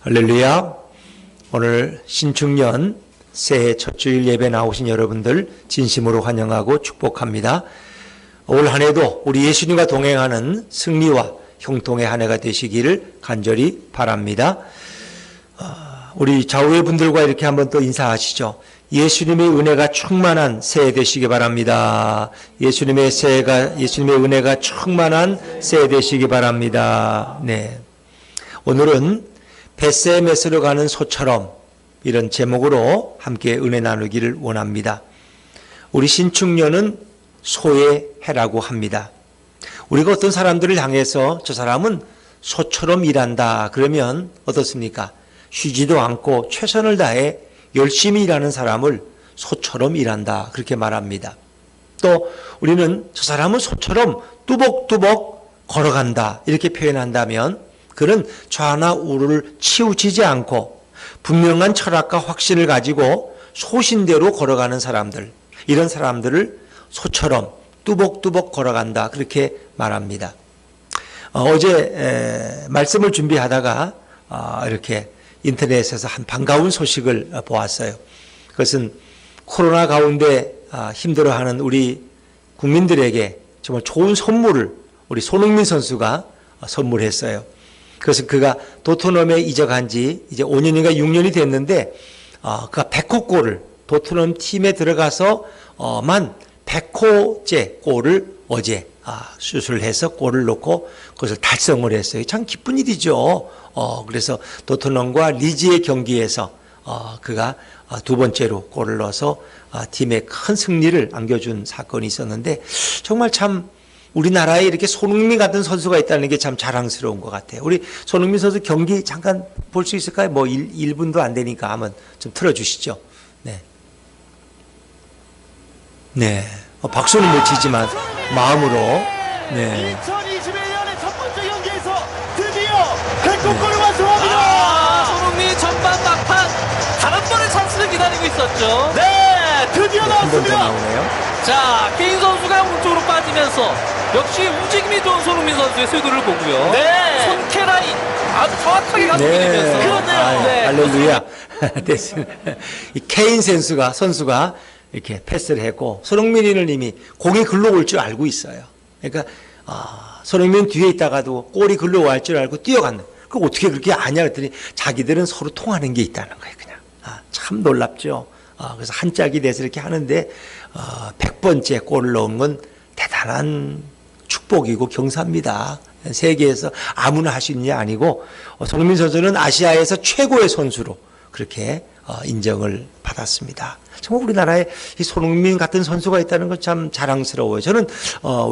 할렐루야. 오늘 신축년 새해 첫 주일 예배 나오신 여러분들 진심으로 환영하고 축복합니다. 올 한 해도 우리 예수님과 동행하는 승리와 형통의 한 해가 되시기를 간절히 바랍니다. 우리 좌우의 분들과 이렇게 한번 또 인사하시죠. 예수님의 은혜가 충만한 새해 되시기 바랍니다. 예수님의 은혜가 충만한 새해 되시기 바랍니다. 네. 오늘은 벳세메스로 가는 소처럼, 이런 제목으로 함께 은혜 나누기를 원합니다. 우리 신축년은 소의 해라고 합니다. 우리가 어떤 사람들을 향해서 저 사람은 소처럼 일한다 그러면 어떻습니까? 쉬지도 않고 최선을 다해 열심히 일하는 사람을 소처럼 일한다 그렇게 말합니다. 또 우리는 저 사람은 소처럼 뚜벅뚜벅 걸어간다 이렇게 표현한다면 그는 좌나 우를 치우치지 않고 분명한 철학과 확신을 가지고 소신대로 걸어가는 사람들, 이런 사람들을 소처럼 뚜벅뚜벅 걸어간다 그렇게 말합니다. 어제 말씀을 준비하다가 이렇게 인터넷에서 한 반가운 소식을 보았어요. 그것은 코로나 가운데 힘들어하는 우리 국민들에게 정말 좋은 선물을 우리 손흥민 선수가 선물했어요. 그래서 그가 토트넘에 이적한 지 이제 5년인가 6년이 됐는데 그가 100호 골을 토트넘 팀에 들어가서 만 100호째 골을 어제 수술해서 골을 넣고 그것을 달성을 했어요. 참 기쁜 일이죠. 그래서 토트넘과 리즈의 경기에서 그가 두 번째로 골을 넣어서 팀에 큰 승리를 안겨준 사건이 있었는데 정말 참 우리나라에 이렇게 손흥민 같은 선수가 있다는 게 참 자랑스러운 것 같아요. 우리 손흥민 선수 경기 잠깐 볼 수 있을까요? 뭐 1분도 안 되니까 한번 좀 틀어주시죠. 네. 네. 박수는 못 치지만 마음으로. 네. 2021년의 첫 번째 경기에서 드디어 100골을 완성합니다. 손흥민 전반 막판 단 한 번의 찬스를 기다리고 있었죠. 네, 드디어 한 번 더 나왔습니다. 나오네요. 자, 케인 선수가 오른쪽으로 빠지면서 역시 움직임이 좋은 손흥민 선수의 쇄도를 보고요. 네. 손케라인 아주 정확하게 감독이 되면서 그렇네요. 네. 할렐루야. 됐습니다. 이 케인 선수가 이렇게 패스를 했고 손흥민이는 이미 공이 글러올 줄 알고 있어요. 그러니까 손흥민 뒤에 있다가도 골이 글러올 줄 알고 뛰어갔는. 그 어떻게 그렇게 아냐 그랬더니 자기들은 서로 통하는 게 있다는 거예요. 그냥 참 놀랍죠. 그래서 한 짝이 돼서 이렇게 하는데 100번째 골을 넣은 건 대단한 축복이고 경사입니다. 세계에서 아무나 할 수 있는 게 아니고 손흥민 선수는 아시아에서 최고의 선수로 그렇게 인정을 받았습니다. 정말 우리나라에 이 손흥민 같은 선수가 있다는 건 참 자랑스러워요. 저는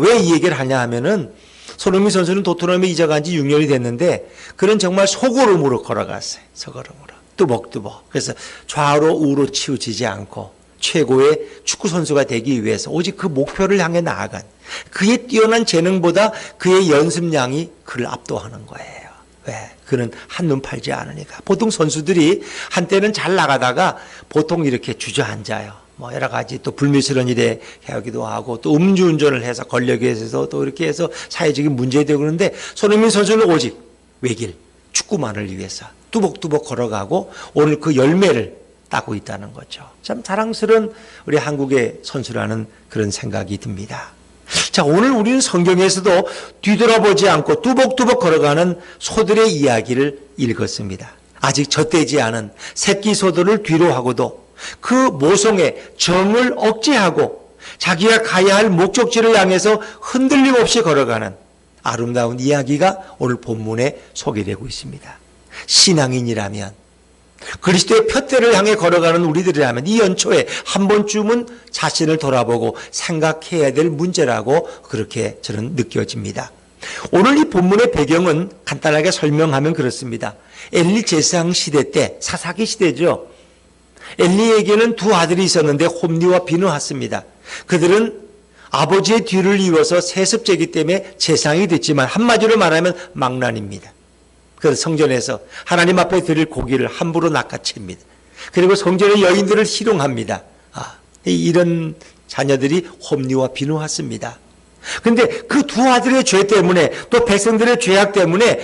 왜 이 얘기를 하냐 하면은 손흥민 선수는 토트넘에 이적한 지 6년이 됐는데 그는 정말 소걸음으로 걸어갔어요. 소걸음으로. 뚜벅뚜벅. 그래서 좌로 우로 치우치지 않고 최고의 축구 선수가 되기 위해서 오직 그 목표를 향해 나아간 그의 뛰어난 재능보다 그의 연습량이 그를 압도하는 거예요. 왜? 그는 한눈 팔지 않으니까. 보통 선수들이 한때는 잘 나가다가 보통 이렇게 주저앉아요. 뭐 여러 가지 또 불미스러운 일에 하기도 하고 또 음주운전을 해서 권력에 의해서 또 이렇게 해서 사회적인 문제되고 그러는데 손흥민 선수는 오직 외길 축구만을 위해서 뚜벅뚜벅 걸어가고 오늘 그 열매를 따고 있다는 거죠. 참 자랑스러운 우리 한국의 선수라는 그런 생각이 듭니다. 자, 오늘 우리는 성경에서도 뒤돌아보지 않고 뚜벅뚜벅 걸어가는 소들의 이야기를 읽었습니다. 아직 젖되지 않은 새끼 소들을 뒤로 하고도 그 모성의 정을 억제하고 자기가 가야 할 목적지를 향해서 흔들림 없이 걸어가는 아름다운 이야기가 오늘 본문에 소개되고 있습니다. 신앙인이라면 그리스도의 푯대를 향해 걸어가는 우리들이라면 이 연초에 한 번쯤은 자신을 돌아보고 생각해야 될 문제라고 그렇게 저는 느껴집니다. 오늘 이 본문의 배경은 간단하게 설명하면 그렇습니다. 엘리 제사장 시대 때, 사사기 시대죠. 엘리에게는 두 아들이 있었는데 홈리와 비느하스입니다. 그들은 아버지의 뒤를 이어서 세습제이기 때문에 제사장이 됐지만 한마디로 말하면 망난입니다. 그래서 성전에서 하나님 앞에 드릴 고기를 함부로 낚아챕니다. 그리고 성전의 여인들을 희롱합니다. 이런 자녀들이 홈리와 비느하스입니다. 근데 그 두 아들의 죄 때문에 또 백성들의 죄악 때문에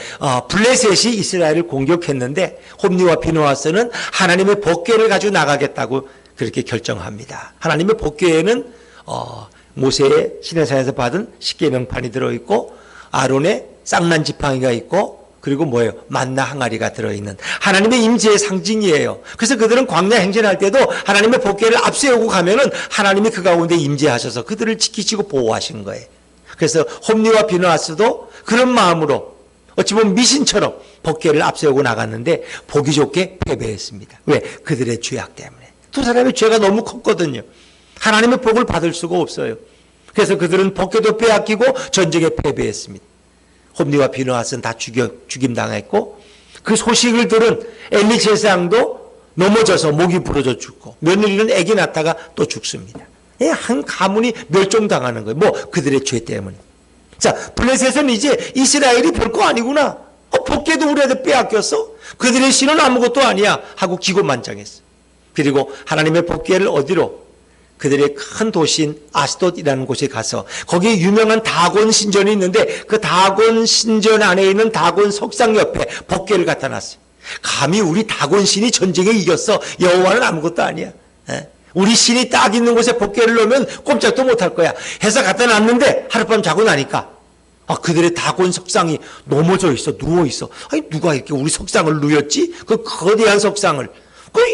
블레셋이 이스라엘을 공격했는데 홈리와 비느하스는 하나님의 법궤를 가지고 나가겠다고 그렇게 결정합니다. 하나님의 법궤에는 모세의 시내산에서 받은 십계명판이 들어있고 아론의 쌍난 지팡이가 있고 그리고 뭐예요? 만나 항아리가 들어있는 하나님의 임재의 상징이에요. 그래서 그들은 광야 행진할 때도 하나님의 법궤를 앞세우고 가면은 하나님이 그 가운데 임재하셔서 그들을 지키시고 보호하신 거예요. 그래서 홈리와 비느하스도 그런 마음으로 어찌 보면 미신처럼 법궤를 앞세우고 나갔는데 보기 좋게 패배했습니다. 왜? 그들의 죄악 때문에. 두 사람의 죄가 너무 컸거든요. 하나님의 복을 받을 수가 없어요. 그래서 그들은 법궤도 빼앗기고 전쟁에 패배했습니다. 홈리와 비느하스는 다 죽임당했고 그 소식을 들은 엘리 제사장도 넘어져서 목이 부러져 죽고 며느리는 아기 낳다가 또 죽습니다. 한 가문이 멸종당하는 거예요. 뭐 그들의 죄 때문에. 자, 블레셋은 이제 이스라엘이 별거 아니구나. 법궤도 우리한테 빼앗겼어. 그들의 신은 아무것도 아니야 하고 기고만장했어. 그리고 하나님의 법궤를 어디로? 그들의 큰 도시인 아스돗이라는 곳에 가서 거기에 유명한 다곤 신전이 있는데 그 다곤 신전 안에 있는 다곤 석상 옆에 법궤를 갖다 놨어요. 감히 우리 다곤 신이 전쟁에 이겼어. 여호와는 아무것도 아니야. 우리 신이 딱 있는 곳에 법궤를 놓으면 꼼짝도 못할 거야 해서 갖다 놨는데 하룻밤 자고 나니까 그들의 다곤 석상이 넘어져 있어. 누워 있어. 아니 누가 이렇게 우리 석상을 누였지? 그 거대한 석상을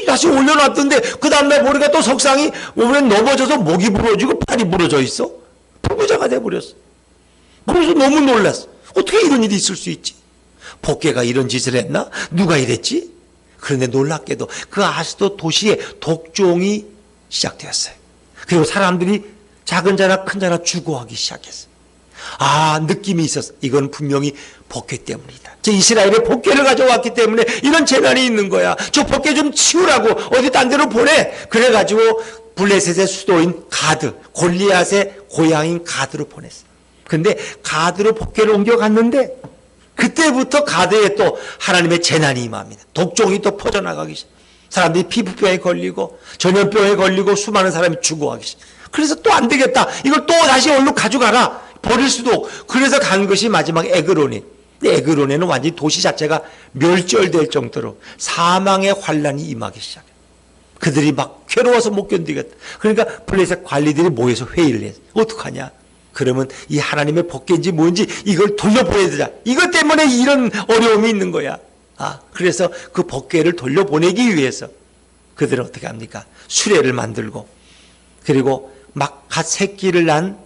다시 올려놨던데 그 다음날 보니까 또 석상이 오면 넘어져서 목이 부러지고 팔이 부러져 있어. 불구자가 돼버렸어. 그래서 너무 놀랐어. 어떻게 이런 일이 있을 수 있지? 법궤가 이런 짓을 했나? 누가 이랬지? 그런데 놀랍게도 그 아스돗 도시에 독종이 시작되었어요. 그리고 사람들이 작은 자나 큰 자나 죽어하기 시작했어요. 느낌이 있었어. 이건 분명히 법궤 때문이다. 저 이스라엘의 법궤를 가져왔기 때문에 이런 재난이 있는 거야. 저 법궤 좀 치우라고 어디 딴 데로 보내. 그래가지고 블레셋의 수도인 가드, 골리앗의 고향인 가드로 보냈어. 근데 가드로 법궤를 옮겨갔는데 그때부터 가드에 또 하나님의 재난이 임합니다. 독종이 또 퍼져나가기 시작. 사람들이 피부병에 걸리고 전염병에 걸리고 수많은 사람이 죽어가기 시작. 그래서 또 안 되겠다. 이걸 또 다시 얼른 가져가라. 버릴 수도 없고. 그래서 간 것이 마지막 에그론이. 에그론에는 완전히 도시 자체가 멸절될 정도로 사망의 환란이 임하기 시작해요. 그들이 막 괴로워서 못 견디겠다. 그러니까 블레셋 관리들이 모여서 회의를 했어요. 어떡하냐. 그러면 이 하나님의 법궤인지 뭔지 이걸 돌려보내야 되자. 이것 때문에 이런 어려움이 있는 거야. 그래서 그 법궤를 돌려보내기 위해서 그들은 어떻게 합니까? 수레를 만들고 그리고 막 갓 새끼를 난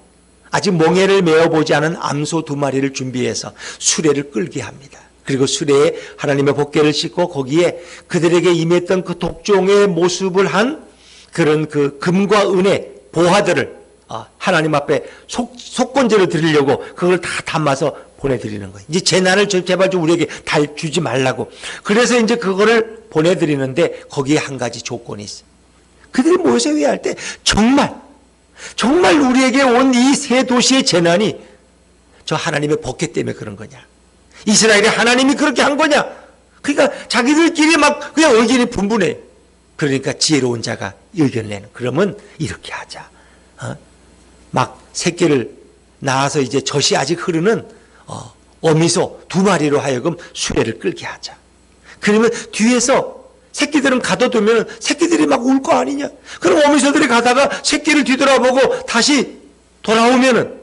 아직 멍에를 메어보지 않은 암소 2마리를 준비해서 수레를 끌게 합니다. 그리고 수레에 하나님의 법궤를 싣고 거기에 그들에게 임했던 그 독종의 모습을 한 그런 그 금과 은의 보화들을 하나님 앞에 속건제를 드리려고 그걸 다 담아서 보내드리는 거예요. 이제 재난을 제발 좀 우리에게 다 주지 말라고. 그래서 이제 그거를 보내드리는데 거기에 한 가지 조건이 있어요. 그들이 모여서 회의할 때 정말 우리에게 온 이 세 도시의 재난이 저 하나님의 법궤 때문에 그런 거냐? 이스라엘이 하나님이 그렇게 한 거냐? 그러니까 자기들끼리 막 그냥 의견이 분분해. 그러니까 지혜로운 자가 의견을 내는. 그러면 이렇게 하자. 막 새끼를 낳아서 이제 젖이 아직 흐르는 어미소 2마리로 하여금 수레를 끌게 하자. 그러면 뒤에서 새끼들은 가둬두면 새끼들이 막 울 거 아니냐. 그럼 어미소들이 가다가 새끼를 뒤돌아보고 다시 돌아오면은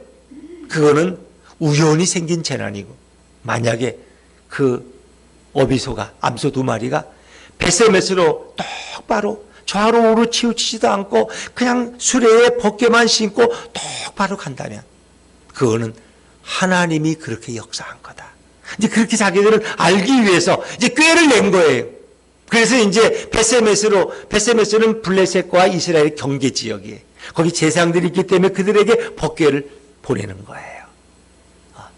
그거는 우연히 생긴 재난이고, 만약에 그 어미소가 암소 2마리가 뱃세메스로 똑바로 좌로 우로 치우치지도 않고 그냥 수레에 법궤만 신고 똑바로 간다면 그거는 하나님이 그렇게 역사한 거다. 이제 그렇게 자기들은 알기 위해서 이제 꾀를 낸 거예요. 그래서 이제 벳세메스는 블레셋과 이스라엘 경계 지역이에요. 거기 제사장들이 있기 때문에 그들에게 법궤를 보내는 거예요.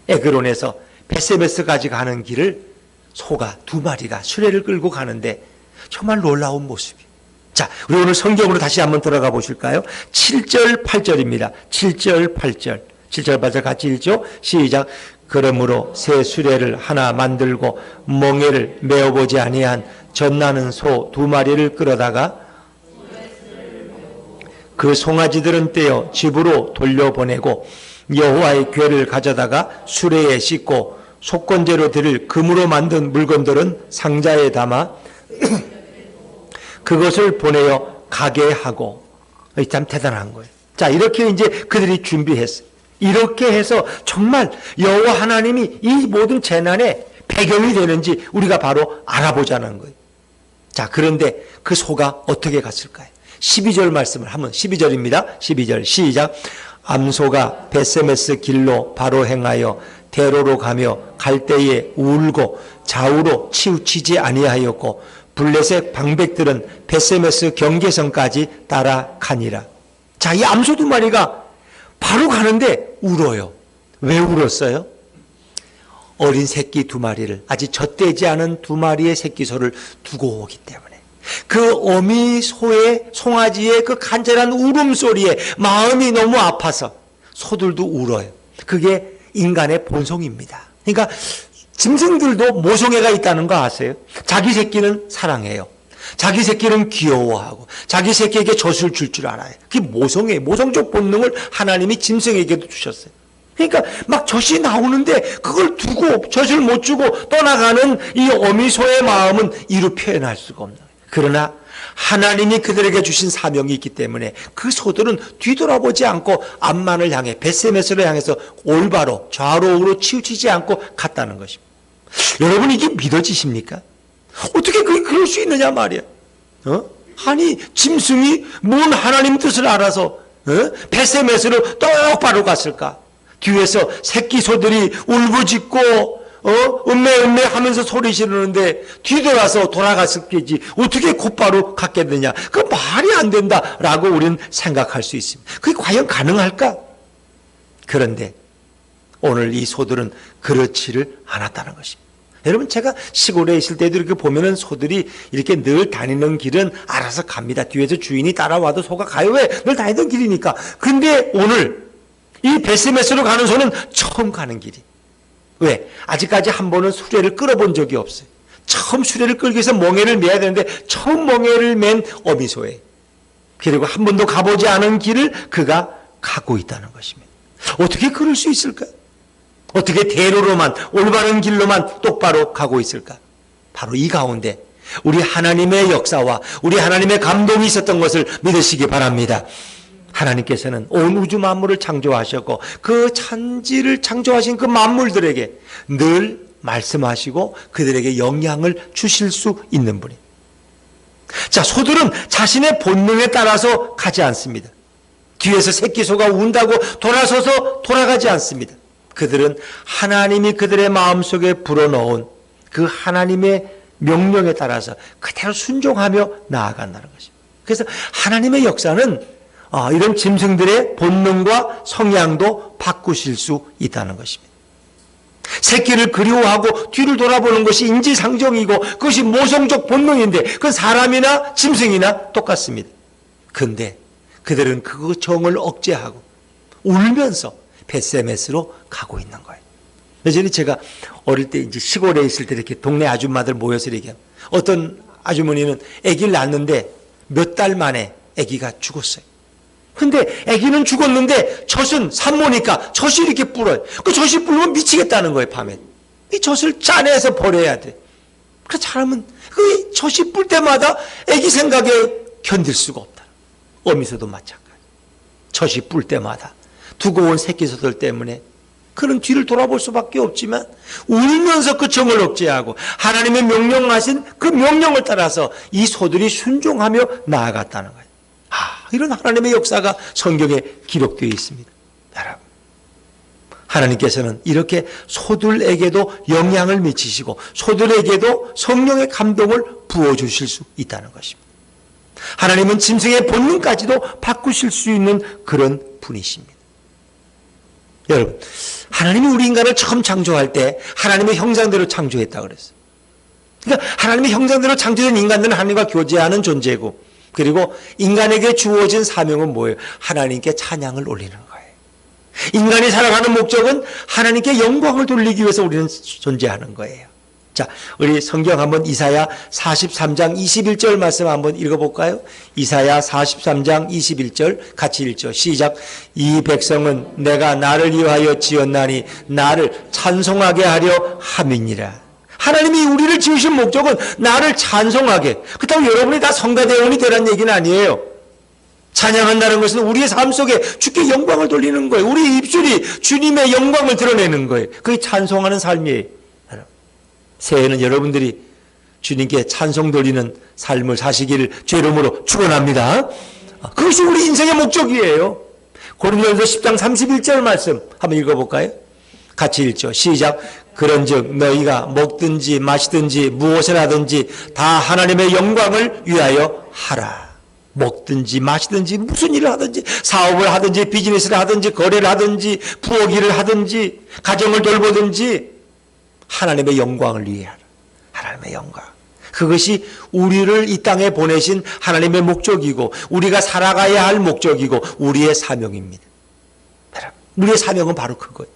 에그론에서 벳세메스까지 가는 길을 소가 2마리가 수레를 끌고 가는데 정말 놀라운 모습이에요. 자, 우리 오늘 성경으로 다시 한번 들어가 보실까요? 7절 8절입니다. 7절 8절. 7절 8절 같이 읽죠. 시작. 그러므로 새 수레를 하나 만들고 멍에를 메어보지 아니한 젖나는 소 2마리를 끌어다가 그 송아지들은 떼어 집으로 돌려보내고 여호와의 궤를 가져다가 수레에 싣고 속건제로 드릴 금으로 만든 물건들은 상자에 담아 그것을 보내어 가게 하고. 참 대단한 거예요. 자, 이렇게 이제 그들이 준비했어요. 이렇게 해서 정말 여호와 하나님이 이 모든 재난의 배경이 되는지 우리가 바로 알아보자는 거예요. 자, 그런데 그 소가 어떻게 갔을까요? 12절 말씀을 한번, 12절입니다. 12절 시작. 암소가 베세메스 길로 바로 행하여 대로로 가며 갈 때에 울고 좌우로 치우치지 아니하였고 블레셋 방백들은 베세메스 경계선까지 따라가니라. 자, 이 암소 두 마리가 바로 가는데 울어요. 왜 울었어요? 어린 새끼 두 마리를, 아직 젖되지 않은 두 마리의 새끼소를 두고 오기 때문에 그 어미 소의, 송아지의 그 간절한 울음소리에 마음이 너무 아파서 소들도 울어요. 그게 인간의 본성입니다. 그러니까 짐승들도 모성애가 있다는 거 아세요? 자기 새끼는 사랑해요. 자기 새끼는 귀여워하고 자기 새끼에게 젖을 줄 줄 알아요. 그게 모성애예요. 모성적 본능을 하나님이 짐승에게도 주셨어요. 그러니까 막 젖이 나오는데 그걸 두고 젖을 못 주고 떠나가는 이 어미소의 마음은 이루 표현할 수가 없는 거예요. 그러나 하나님이 그들에게 주신 사명이 있기 때문에 그 소들은 뒤돌아보지 않고 암만을 향해 베세메스를 향해서 올바로 좌로우로 치우치지 않고 갔다는 것입니다. 여러분, 이게 믿어지십니까? 어떻게 그게 그럴 수 있느냐 말이야. 아니, 짐승이 뭔 하나님 뜻을 알아서 베세메스로 똑바로 갔을까? 뒤에서 새끼 소들이 울부짖고 음메 하면서 소리 지르는데 뒤돌아서 돌아갔을 게지 어떻게 곧바로 갔겠느냐. 그 말이 안 된다라고 우리는 생각할 수 있습니다. 그게 과연 가능할까? 그런데 오늘 이 소들은 그렇지를 않았다는 것입니다. 여러분, 제가 시골에 있을 때도 이렇게 보면은 소들이 이렇게 늘 다니는 길은 알아서 갑니다. 뒤에서 주인이 따라와도 소가 가요. 왜? 늘 다니던 길이니까. 근데 오늘 이 베세메스로 가는 소는 처음 가는 길이. 왜? 아직까지 한 번은 수레를 끌어본 적이 없어요. 처음 수레를 끌기 위해서 멍에를 매야 되는데 처음 멍에를 맨 어미소에. 그리고 한 번도 가보지 않은 길을 그가 가고 있다는 것입니다. 어떻게 그럴 수 있을까? 어떻게 대로로만, 올바른 길로만 똑바로 가고 있을까? 바로 이 가운데 우리 하나님의 역사와 우리 하나님의 감동이 있었던 것을 믿으시기 바랍니다. 하나님께서는 온 우주 만물을 창조하셨고 그 천지를 창조하신 그 만물들에게 늘 말씀하시고 그들에게 영향을 주실 수 있는 분이. 자, 소들은 자신의 본능에 따라서 가지 않습니다. 뒤에서 새끼 소가 운다고 돌아서서 돌아가지 않습니다. 그들은 하나님이 그들의 마음속에 불어넣은 그 하나님의 명령에 따라서 그대로 순종하며 나아간다는 것입니다. 그래서 하나님의 역사는 이런 짐승들의 본능과 성향도 바꾸실 수 있다는 것입니다. 새끼를 그리워하고 뒤를 돌아보는 것이 인지상정이고 그것이 모성적 본능인데 그건 사람이나 짐승이나 똑같습니다. 그런데 그들은 그 정을 억제하고 울면서 베세메스로 가고 있는 거예요. 예전에 제가 어릴 때 이제 시골에 있을 때 이렇게 동네 아줌마들 모여서 이렇게 어떤 아주머니는 아기를 낳았는데 몇 달 만에 아기가 죽었어요. 근데 아기는 죽었는데 젖은 산모니까 젖이 이렇게 불어요. 그 젖이 불면 미치겠다는 거예요, 밤에. 이 젖을 짜내서 버려야 돼. 그 사람은 그 젖이 불 때마다 아기 생각에 견딜 수가 없다. 어미소도 마찬가지. 젖이 불 때마다 두고 온 새끼소들 때문에 그는 뒤를 돌아볼 수밖에 없지만 울면서 그 정을 억제하고 하나님의 명령하신 그 명령을 따라서 이 소들이 순종하며 나아갔다는 거예요. 이런 하나님의 역사가 성경에 기록되어 있습니다. 여러분, 하나님께서는 이렇게 소들에게도 영향을 미치시고 소들에게도 성령의 감동을 부어주실 수 있다는 것입니다. 하나님은 짐승의 본능까지도 바꾸실 수 있는 그런 분이십니다. 여러분, 하나님이 우리 인간을 처음 창조할 때 하나님의 형상대로 창조했다고 그랬어요. 그러니까 하나님의 형상대로 창조된 인간들은 하나님과 교제하는 존재고 그리고 인간에게 주어진 사명은 뭐예요? 하나님께 찬양을 올리는 거예요. 인간이 살아가는 목적은 하나님께 영광을 돌리기 위해서 우리는 존재하는 거예요. 자, 우리 성경 한번 이사야 43장 21절 말씀 한번 읽어볼까요? 이사야 43장 21절 같이 읽죠. 시작. 이 백성은 내가 나를 위하여 지었나니 나를 찬송하게 하려 함이니라. 하나님이 우리를 지으신 목적은 나를 찬송하게. 그렇다고 여러분이 다 성가대원이 되라는 얘기는 아니에요. 찬양한다는 것은 우리의 삶 속에 주께 영광을 돌리는 거예요. 우리 입술이 주님의 영광을 드러내는 거예요. 그게 찬송하는 삶이에요. 새해에는 여러분들이 주님께 찬송 돌리는 삶을 사시기를 주 이름으로 축원합니다. 그것이 우리 인생의 목적이에요. 고린도전서 10장 31절 말씀 한번 읽어볼까요? 같이 읽죠. 시작. 그런즉 너희가 먹든지 마시든지 무엇을 하든지 다 하나님의 영광을 위하여 하라. 먹든지 마시든지 무슨 일을 하든지 사업을 하든지 비즈니스를 하든지 거래를 하든지 부엌 일을 하든지 가정을 돌보든지 하나님의 영광을 위해 하라. 하나님의 영광. 그것이 우리를 이 땅에 보내신 하나님의 목적이고 우리가 살아가야 할 목적이고 우리의 사명입니다. 우리의 사명은 바로 그거예요.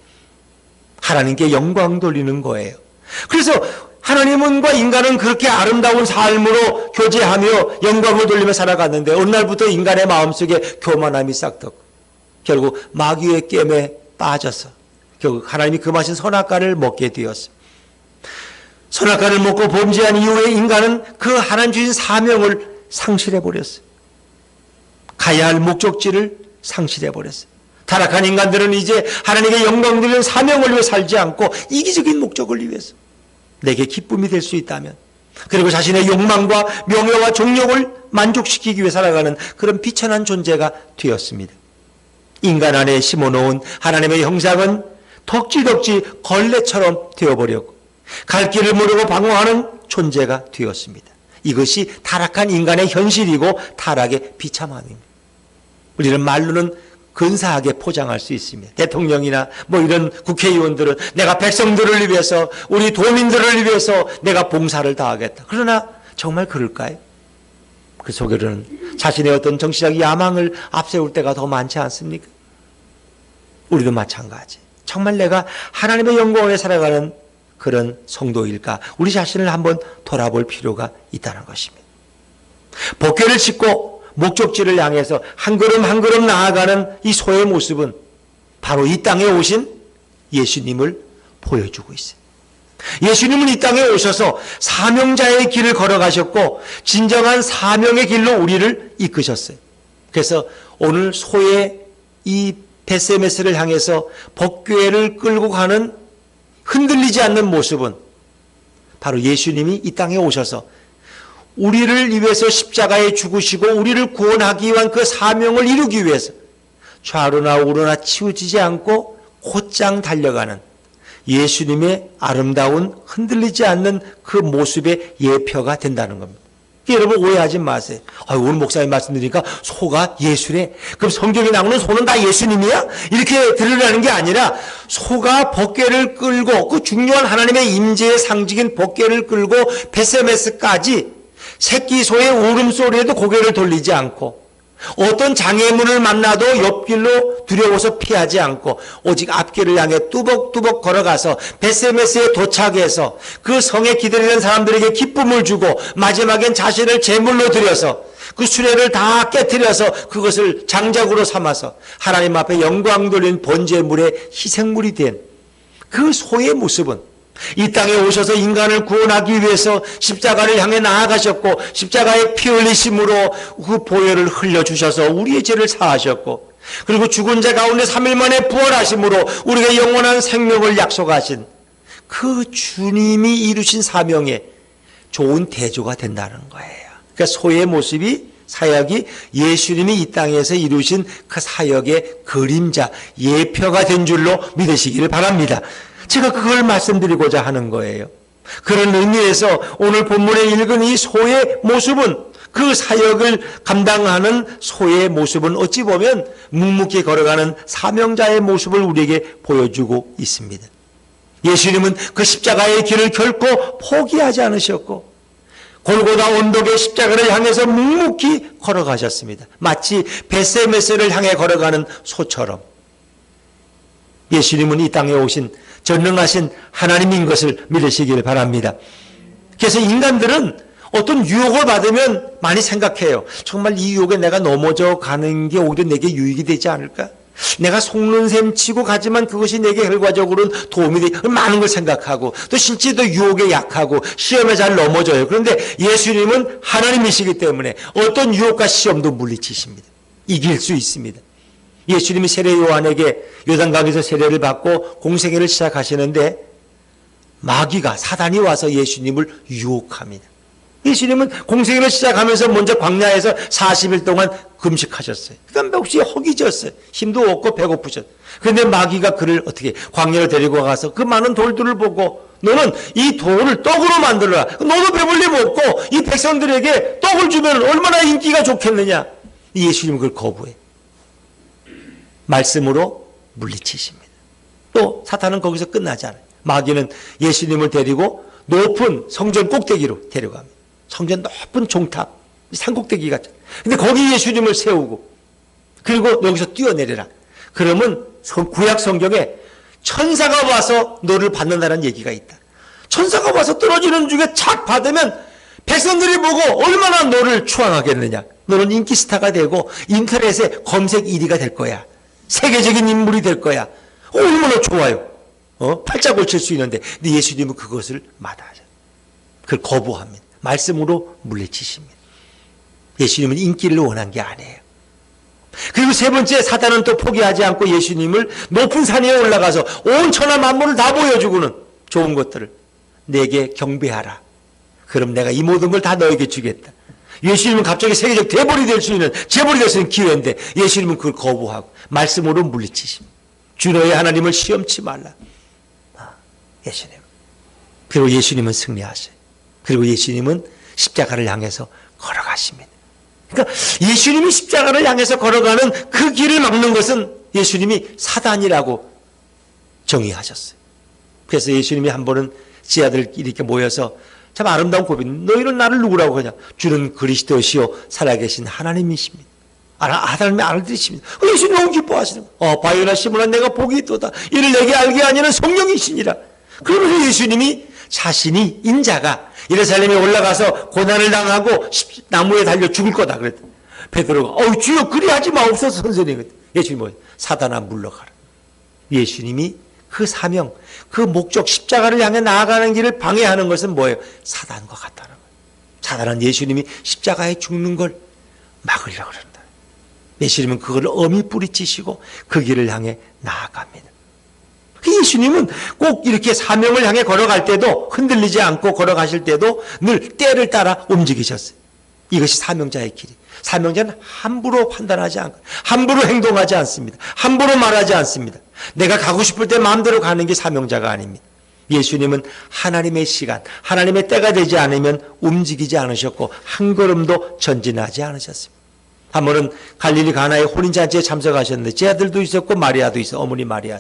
하나님께 영광 돌리는 거예요. 그래서 하나님과 인간은 그렇게 아름다운 삶으로 교제하며 영광을 돌리며 살아갔는데 어느 날부터 인간의 마음속에 교만함이 싹트고 결국 마귀의 깸에 빠져서 결국 하나님이 금하신 선악과를 먹게 되었습니다. 선악과를 먹고 범죄한 이후에 인간은 그 하나님 주신 사명을 상실해버렸어요. 가야 할 목적지를 상실해버렸어요. 타락한 인간들은 이제 하나님의 영광 드리는 사명을 위해 살지 않고 이기적인 목적을 위해서 내게 기쁨이 될 수 있다면 그리고 자신의 욕망과 명예와 종욕을 만족시키기 위해 살아가는 그런 비천한 존재가 되었습니다. 인간 안에 심어놓은 하나님의 형상은 덕지덕지 걸레처럼 되어버렸고 갈 길을 모르고 방황하는 존재가 되었습니다. 이것이 타락한 인간의 현실이고 타락의 비참함입니다. 우리는 말로는 근사하게 포장할 수 있습니다. 대통령이나 이런 국회의원들은 내가 백성들을 위해서 우리 도민들을 위해서 내가 봉사를 다하겠다. 그러나 정말 그럴까요? 그 속에는 자신의 어떤 정치적 야망을 앞세울 때가 더 많지 않습니까? 우리도 마찬가지. 정말 내가 하나님의 영광을 위해 살아가는 그런 성도일까? 우리 자신을 한번 돌아볼 필요가 있다는 것입니다. 복귀를 싣고 목적지를 향해서 한 걸음 한 걸음 나아가는 이 소의 모습은 바로 이 땅에 오신 예수님을 보여주고 있어요. 예수님은 이 땅에 오셔서 사명자의 길을 걸어가셨고 진정한 사명의 길로 우리를 이끄셨어요. 그래서 오늘 소의 이 벳세메스를 향해서 법궤를 끌고 가는 흔들리지 않는 모습은 바로 예수님이 이 땅에 오셔서 우리를 위해서 십자가에 죽으시고 우리를 구원하기 위한 그 사명을 이루기 위해서 좌로나 우로나 치우치지 않고 곧장 달려가는 예수님의 아름다운 흔들리지 않는 그 모습의 예표가 된다는 겁니다. 여러분 오해하지 마세요. 오늘 목사님 말씀드리니까 소가 예수래. 그럼 성경에 나오는 소는 다 예수님이야? 이렇게 들으라는 게 아니라 소가 법궤를 끌고 그 중요한 하나님의 임재의 상징인 법궤를 끌고 벳세메스까지 새끼 소의 울음소리에도 고개를 돌리지 않고 어떤 장애물을 만나도 옆길로 두려워서 피하지 않고 오직 앞길을 향해 뚜벅뚜벅 걸어가서 벳세메스에 도착해서 그 성에 기다리는 사람들에게 기쁨을 주고 마지막엔 자신을 제물로 드려서 그 수레를 다 깨트려서 그것을 장작으로 삼아서 하나님 앞에 영광 돌린 번제물의 희생물이 된 그 소의 모습은 이 땅에 오셔서 인간을 구원하기 위해서 십자가를 향해 나아가셨고 십자가의 피 흘리심으로 그 보혈을 흘려주셔서 우리의 죄를 사하셨고 그리고 죽은 자 가운데 3일 만에 부활하심으로 우리에게 영원한 생명을 약속하신 그 주님이 이루신 사명에 좋은 대조가 된다는 거예요. 그러니까 소의 모습이 사역이 예수님이 이 땅에서 이루신 그 사역의 그림자, 예표가 된 줄로 믿으시기를 바랍니다. 제가 그걸 말씀드리고자 하는 거예요. 그런 의미에서 오늘 본문에 읽은 이 소의 모습은 그 사역을 감당하는 소의 모습은 어찌 보면 묵묵히 걸어가는 사명자의 모습을 우리에게 보여주고 있습니다. 예수님은 그 십자가의 길을 결코 포기하지 않으셨고 골고다 언덕의 십자가를 향해서 묵묵히 걸어가셨습니다. 마치 벳세메스를 향해 걸어가는 소처럼 예수님은 이 땅에 오신 전능하신 하나님인 것을 믿으시길 바랍니다. 그래서 인간들은 어떤 유혹을 받으면 많이 생각해요. 정말 이 유혹에 내가 넘어져 가는 게 오히려 내게 유익이 되지 않을까? 내가 속는 셈 치고 가지만 그것이 내게 결과적으로는 도움이 돼. 많은 걸 생각하고 또 실제도 유혹에 약하고 시험에 잘 넘어져요. 그런데 예수님은 하나님이시기 때문에 어떤 유혹과 시험도 물리치십니다. 이길 수 있습니다. 예수님이 세례 요한에게 요단강에서 세례를 받고 공생애를 시작하시는데 마귀가 사단이 와서 예수님을 유혹합니다. 예수님은 공생애를 시작하면서 먼저 광야에서 40일 동안 금식하셨어요. 그러니까 혹시 허기졌어요. 힘도 없고 배고프셨어요. 그런데 마귀가 그를 어떻게 광야로 데리고 가서 그 많은 돌들을 보고 너는 이 돌을 떡으로 만들어라. 너도 배불리 먹고 이 백성들에게 떡을 주면 얼마나 인기가 좋겠느냐. 예수님은 그걸 거부해. 말씀으로 물리치십니다. 또 사탄은 거기서 끝나지 않아요. 마귀는 예수님을 데리고 높은 성전 꼭대기로 데려갑니다. 성전 높은 종탑, 산꼭대기 같죠. 근데 거기 예수님을 세우고 그리고 여기서 뛰어내려라. 그러면 구약 성경에 천사가 와서 너를 받는다는 얘기가 있다. 천사가 와서 떨어지는 중에 착 받으면 백성들이 보고 얼마나 너를 추앙하겠느냐. 너는 인기 스타가 되고 인터넷에 검색 1위가 될 거야. 세계적인 인물이 될 거야. 얼마나 좋아요. 팔자 고칠 수 있는데. 근데 예수님은 그것을 마다하죠. 그걸 거부합니다. 말씀으로 물리치십니다. 예수님은 인기를 원한 게 아니에요. 그리고 세 번째, 사단은 또 포기하지 않고 예수님을 높은 산 위에 올라가서 온 천하 만물을 다 보여주고는 좋은 것들을 내게 경배하라. 그럼 내가 이 모든 걸 다 너에게 주겠다. 예수님은 갑자기 세계적 대벌이 될 수 있는, 재벌이 될 수 있는 기회인데 예수님은 그걸 거부하고 말씀으로 물리치십니다. 주 너의 하나님을 시험치 말라. 예수님. 그리고 예수님은 승리하셔요. 그리고 예수님은 십자가를 향해서 걸어가십니다. 그러니까 예수님이 십자가를 향해서 걸어가는 그 길을 막는 것은 예수님이 사단이라고 정의하셨어요. 그래서 예수님이 한 번은 지하들 이렇게 모여서 참 아름다운 고백, 너희는 나를 누구라고 하냐? 주는 그리스도시요 살아계신 하나님이십니다. 하나님의 아들이십니다. 예수님 너무 기뻐하시는 거예요. 바요나 시몬아 내가 복이 있도다. 이를 내게 알게 하니는 성령이시니라. 그러면서 예수님이 자신이 인자가 예루살렘에 올라가서 고난을 당하고 나무에 달려 죽을 거다 그랬더니 베드로가 주여 그리하지 마옵소서 선생님. 예수님이 뭐예요? 사단아 물러가라. 예수님이 그 사명, 그 목적 십자가를 향해 나아가는 길을 방해하는 것은 뭐예요? 사단과 같다는 거예요. 사단은 예수님이 십자가에 죽는 걸 막으려고 그런다. 예수님은 그걸 엄히 뿌리치시고 그 길을 향해 나아갑니다. 예수님은 꼭 이렇게 사명을 향해 걸어갈 때도 흔들리지 않고 걸어가실 때도 늘 때를 따라 움직이셨어요. 이것이 사명자의 길이. 사명자는 함부로 판단하지 않고 함부로 행동하지 않습니다. 함부로 말하지 않습니다. 내가 가고 싶을 때 마음대로 가는 게 사명자가 아닙니다. 예수님은 하나님의 시간, 하나님의 때가 되지 않으면 움직이지 않으셨고 한 걸음도 전진하지 않으셨습니다. 한 번은 갈릴리 가나의 혼인잔치에 참석하셨는데 제 아들도 있었고 마리아도 있어, 어머니 마리아.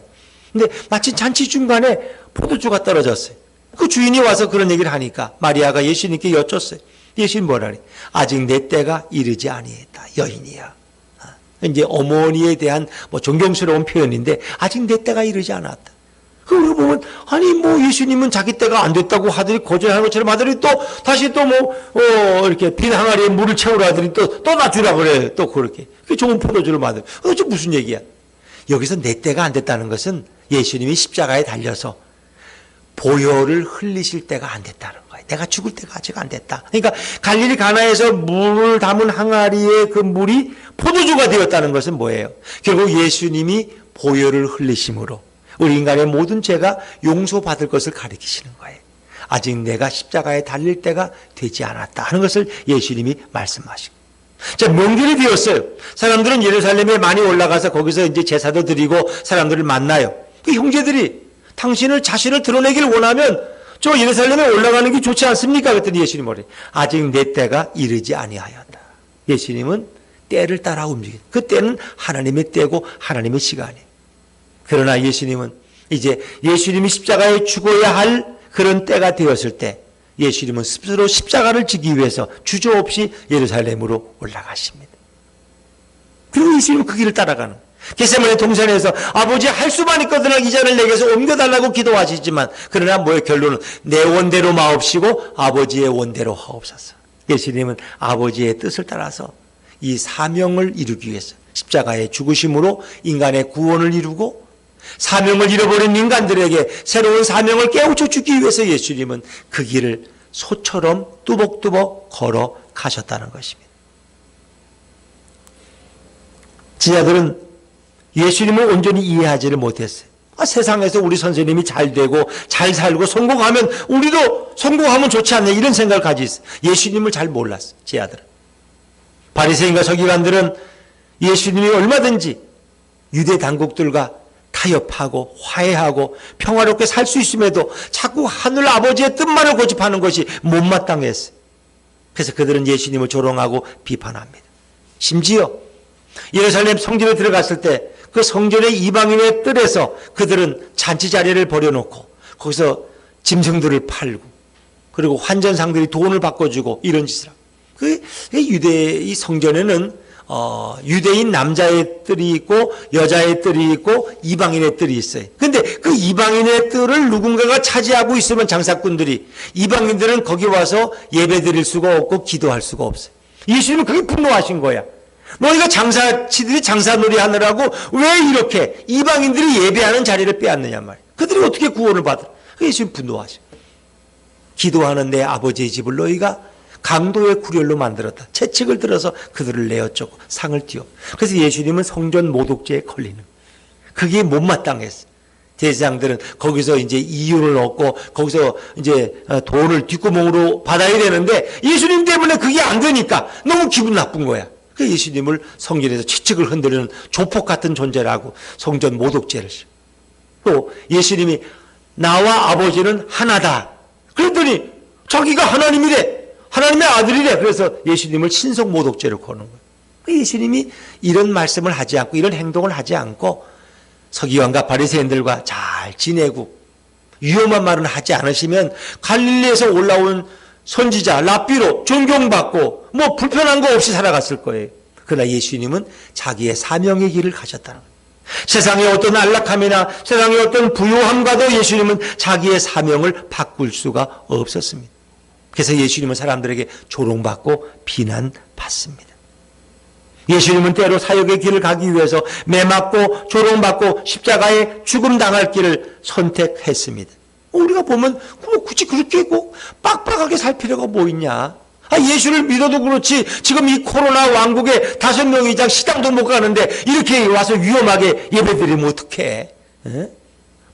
근데 마치 잔치 중간에 포도주가 떨어졌어요. 그 주인이 와서 그런 얘기를 하니까 마리아가 예수님께 여쭸어요. 예수님 뭐라 그래? 아직 내 때가 이르지 아니했다. 여인이야. 이제 어머니에 대한 존경스러운 표현인데 아직 내 때가 이르지 않았다. 그걸 보면 아니 예수님은 자기 때가 안 됐다고 하더니 거절하는 것처럼 하더니 또 다시 또 이렇게 빈 항아리에 물을 채우라 하더니 또 놔주라 그래. 또 그렇게. 그 좋은 포도주를 만들. 저 무슨 얘기야? 여기서 내 때가 안 됐다는 것은 예수님이 십자가에 달려서 보혈을 흘리실 때가 안 됐다는 거예요. 내가 죽을 때가 아직 안 됐다. 그러니까 갈릴리 가나에서 물을 담은 항아리에 그 물이 포도주가 되었다는 것은 뭐예요? 결국 예수님이 보혈을 흘리심으로 우리 인간의 모든 죄가 용서받을 것을 가리키시는 거예요. 아직 내가 십자가에 달릴 때가 되지 않았다 하는 것을 예수님이 말씀하시고. 자, 명절이 되었어요. 사람들은 예루살렘에 많이 올라가서 거기서 이제 제사도 드리고 사람들을 만나요. 그 형제들이 당신을 자신을 드러내기를 원하면 저 예루살렘에 올라가는 게 좋지 않습니까? 그랬더니 예수님이 뭐래? 아직 내 때가 이르지 아니하였다. 예수님은 때를 따라 움직여요. 그 때는 하나님의 때고 하나님의 시간이에요. 그러나 예수님은 이제 예수님이 십자가에 죽어야 할 그런 때가 되었을 때 예수님은 스스로 십자가를 지기 위해서 주저없이 예루살렘으로 올라가십니다. 그리고 예수님은 그 길을 따라가는 거예요. 겟세마네 동산에서 아버지 할 수만 있거든 이 잔을 내게서 옮겨달라고 기도하시지만 그러나 뭐의 결론은 내 원대로 마옵시고 아버지의 원대로 하옵소서. 예수님은 아버지의 뜻을 따라서 이 사명을 이루기 위해서 십자가의 죽으심으로 인간의 구원을 이루고 사명을 잃어버린 인간들에게 새로운 사명을 깨우쳐 주기 위해서 예수님은 그 길을 소처럼 뚜벅뚜벅 걸어 가셨다는 것입니다. 지자들은 예수님을 온전히 이해하지를 못했어요. 세상에서 우리 선생님이 잘 되고 잘 살고 성공하면 우리도 성공하면 좋지 않냐 이런 생각을 가지고 있어요. 예수님을 잘 몰랐어요. 지자들은. 바리새인과 서기관들은 예수님이 얼마든지 유대 당국들과 타협하고 화해하고 평화롭게 살 수 있음에도 자꾸 하늘 아버지의 뜻만을 고집하는 것이 못마땅했어요. 그래서 그들은 예수님을 조롱하고 비판합니다. 심지어 예루살렘 성전에 들어갔을 때 그 성전의 이방인의 뜰에서 그들은 잔치 자리를 벌여놓고 거기서 짐승들을 팔고 그리고 환전상들이 돈을 바꿔주고 이런 짓을 하고 그 유대의 성전에는 유대인 남자의 뜰이 있고 여자의 뜰이 있고 이방인의 뜰이 있어요. 근데 그 이방인의 뜰을 누군가가 차지하고 있으면 장사꾼들이 이방인들은 거기 와서 예배 드릴 수가 없고 기도할 수가 없어요. 예수님은 그게 분노하신 거야. 너희가 장사치들이 장사놀이 하느라고 왜 이렇게 이방인들이 예배하는 자리를 빼앗느냐 말이야. 그들이 어떻게 구원을 받아? 예수님 분노하셔. 기도하는 내 아버지의 집을 너희가 강도의 구렬로 만들었다. 채찍을 들어서 그들을 내어쫓고 상을 띄워. 그래서 예수님은 성전 모독죄에 걸리는 거예요. 그게 못마땅했어. 제사장들은 거기서 이제 이윤을 얻고 거기서 이제 돈을 뒷구멍으로 받아야 되는데 예수님 때문에 그게 안 되니까 너무 기분 나쁜 거야. 그 예수님을 성전에서 채찍을 흔드는 조폭 같은 존재라고 성전 모독죄를 씌워. 또 예수님이 나와 아버지는 하나다. 그랬더니 자기가 하나님이래. 하나님의 아들이래. 그래서 예수님을 신성 모독죄를 거는 거예요. 예수님이 이런 말씀을 하지 않고 이런 행동을 하지 않고 서기관과 바리새인들과 잘 지내고 위험한 말은 하지 않으시면 갈릴리에서 올라온 선지자 랍비로 존경받고 뭐 불편한 거 없이 살아갔을 거예요. 그러나 예수님은 자기의 사명의 길을 가셨다는 거예요. 세상의 어떤 안락함이나 세상의 어떤 부요함과도 예수님은 자기의 사명을 바꿀 수가 없었습니다. 그래서 예수님은 사람들에게 조롱받고 비난받습니다. 예수님은 때로 사역의 길을 가기 위해서 매맞고 조롱받고 십자가에 죽음 당할 길을 선택했습니다. 우리가 보면 굳이 그렇게 꼭 빡빡하게 살 필요가 뭐 있냐. 예수를 믿어도 그렇지 지금 이 코로나 왕국에 5명 이상 시장도 못 가는데 이렇게 와서 위험하게 예배드리면 어떡해.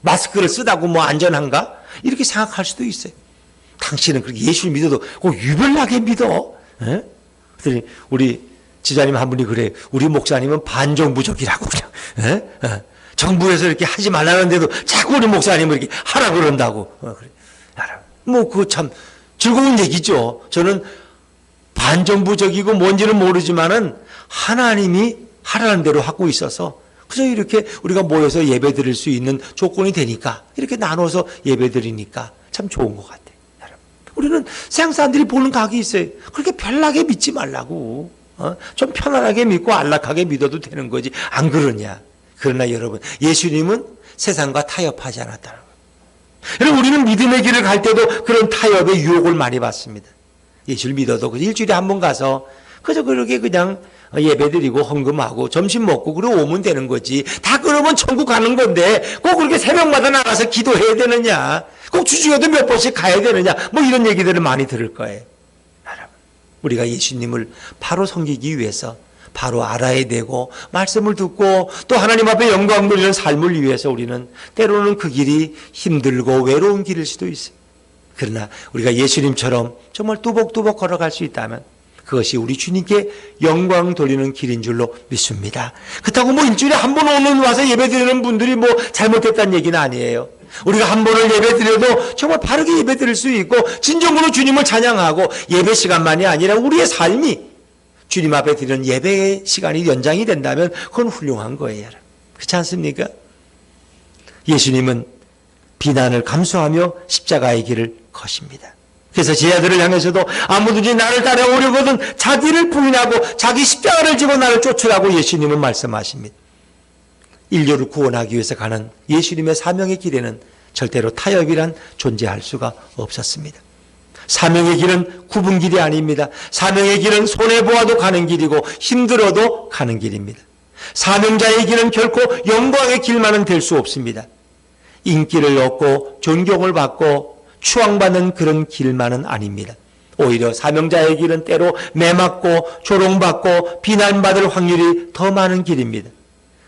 마스크를 쓰다고 뭐 안전한가? 이렇게 생각할 수도 있어요. 당신은 그렇게 예수를 믿어도 꼭 유별나게 믿어. 그랬더니 우리 지자님 한 분이 그래요. 우리 목사님은 반정부적이라고 그냥. 정부에서 이렇게 하지 말라는데도 자꾸 우리 목사님은 이렇게 하라 그런다고. 그래. 뭐 그거 참 즐거운 얘기죠. 저는 반정부적이고 뭔지는 모르지만은 하나님이 하라는 대로 하고 있어서 그저 이렇게 우리가 모여서 예배 드릴 수 있는 조건이 되니까 이렇게 나눠서 예배 드리니까 참 좋은 것 같아요. 우리는 세상 사람들이 보는 각이 있어요. 그렇게 별나게 믿지 말라고. 좀 편안하게 믿고 안락하게 믿어도 되는 거지. 안 그러냐. 그러나 여러분, 예수님은 세상과 타협하지 않았다는 거예요. 여러분, 우리는 믿음의 길을 갈 때도 그런 타협의 유혹을 많이 받습니다. 예수를 믿어도 일주일에 한 번 가서 그저 그렇게 그냥 예배드리고 헌금하고 점심 먹고 그러고 오면 되는 거지. 다 그러면 천국 가는 건데 꼭 그렇게 새벽마다 나가서 기도해야 되느냐. 꼭 주중에도 몇 번씩 가야 되느냐. 뭐 이런 얘기들을 많이 들을 거예요. 여러분, 우리가 예수님을 바로 섬기기 위해서 바로 알아야 되고 말씀을 듣고 또 하나님 앞에 영광 돌리는 삶을 위해서 우리는 때로는 그 길이 힘들고 외로운 길일 수도 있어요. 그러나 우리가 예수님처럼 정말 뚜벅뚜벅 걸어갈 수 있다면 그것이 우리 주님께 영광 돌리는 길인 줄로 믿습니다. 그렇다고 뭐 일주일에 한 번 오는 와서 예배 드리는 분들이 뭐 잘못했다는 얘기는 아니에요. 우리가 한 번을 예배 드려도 정말 바르게 예배 드릴 수 있고 진정으로 주님을 찬양하고 예배 시간만이 아니라 우리의 삶이 주님 앞에 드리는 예배의 시간이 연장이 된다면 그건 훌륭한 거예요. 그렇지 않습니까? 예수님은 비난을 감수하며 십자가의 길을 거십니다. 그래서 제자들을 향해서도 아무든지 나를 따라오려거든 자기를 부인하고 자기 십자가를 지고 나를 쫓으라고 예수님은 말씀하십니다. 인류를 구원하기 위해서 가는 예수님의 사명의 길에는 절대로 타협이란 존재할 수가 없었습니다. 사명의 길은 굽은 길이 아닙니다. 사명의 길은 손해보아도 가는 길이고 힘들어도 가는 길입니다. 사명자의 길은 결코 영광의 길만은 될 수 없습니다. 인기를 얻고 존경을 받고 추앙받는 그런 길만은 아닙니다. 오히려 사명자의 길은 때로 매맞고 조롱받고 비난받을 확률이 더 많은 길입니다.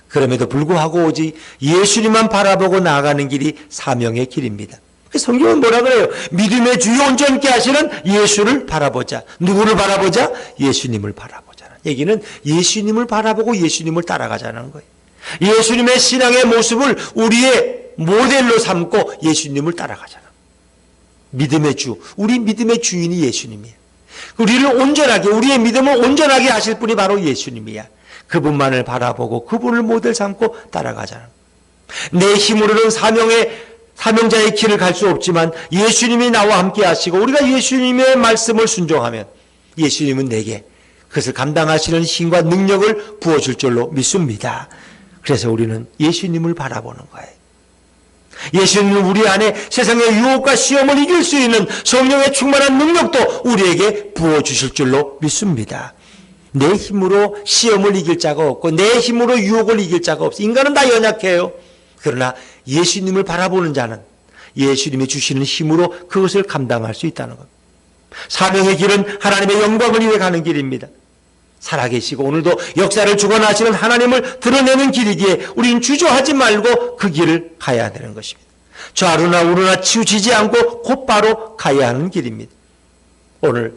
그럼에도 불구하고 오직 예수님만 바라보고 나아가는 길이 사명의 길입니다. 성경은 뭐라 그래요? 믿음의 주요 온전케 하시는 예수를 바라보자. 누구를 바라보자? 예수님을 바라보자. 얘기는 예수님을 바라보고 예수님을 따라가자는 거예요. 예수님의 신앙의 모습을 우리의 모델로 삼고 예수님을 따라가자는 거예요. 믿음의 주, 우리 믿음의 주인이 예수님이에요. 우리를 온전하게, 우리의 믿음을 온전하게 하실 분이 바로 예수님이야. 그분만을 바라보고 그분을 모델 삼고 따라가자는 거예요. 내 힘으로는 사명자의 길을 갈 수 없지만 예수님이 나와 함께 하시고 우리가 예수님의 말씀을 순종하면 예수님은 내게 그것을 감당하시는 힘과 능력을 부어줄 줄로 믿습니다. 그래서 우리는 예수님을 바라보는 거예요. 예수님은 우리 안에 세상의 유혹과 시험을 이길 수 있는 성령의 충만한 능력도 우리에게 부어주실 줄로 믿습니다. 내 힘으로 시험을 이길 자가 없고 내 힘으로 유혹을 이길 자가 없어. 인간은 다 연약해요. 그러나 예수님을 바라보는 자는 예수님이 주시는 힘으로 그것을 감당할 수 있다는 겁니다. 사명의 길은 하나님의 영광을 위해 가는 길입니다. 살아계시고 오늘도 역사를 주관하시는 하나님을 드러내는 길이기에 우리는 주저하지 말고 그 길을 가야 되는 것입니다. 좌우나 우로나 치우치지 않고 곧바로 가야 하는 길입니다. 오늘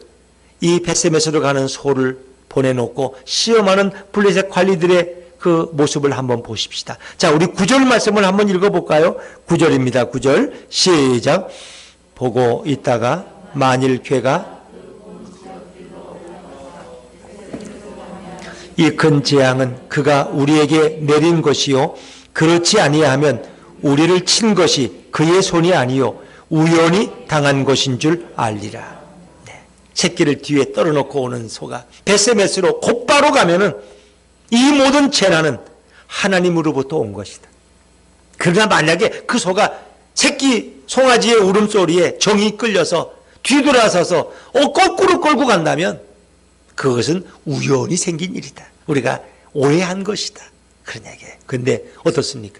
이 벳세메스로 가는 소를 보내놓고 시험하는 블레셋 관리들의 그 모습을 한번 보십시다. 자, 우리 9절 말씀을 한번 읽어볼까요? 9절입니다. 9절 시작. 보고 있다가 만일 괴가 이 큰 재앙은 그가 우리에게 내린 것이요 그렇지 아니하면 우리를 친 것이 그의 손이 아니요 우연히 당한 것인 줄 알리라. 네. 새끼를 뒤에 떨어놓고 오는 소가 벳세메스로 곧바로 가면은 이 모든 재난은 하나님으로부터 온 것이다. 그러나 만약에 그 소가 새끼 송아지의 울음소리에 정이 끌려서 뒤돌아서서 거꾸로 끌고 간다면 그것은 우연히 생긴 일이다. 우리가 오해한 것이다. 그런 얘기예요. 그런데 어떻습니까?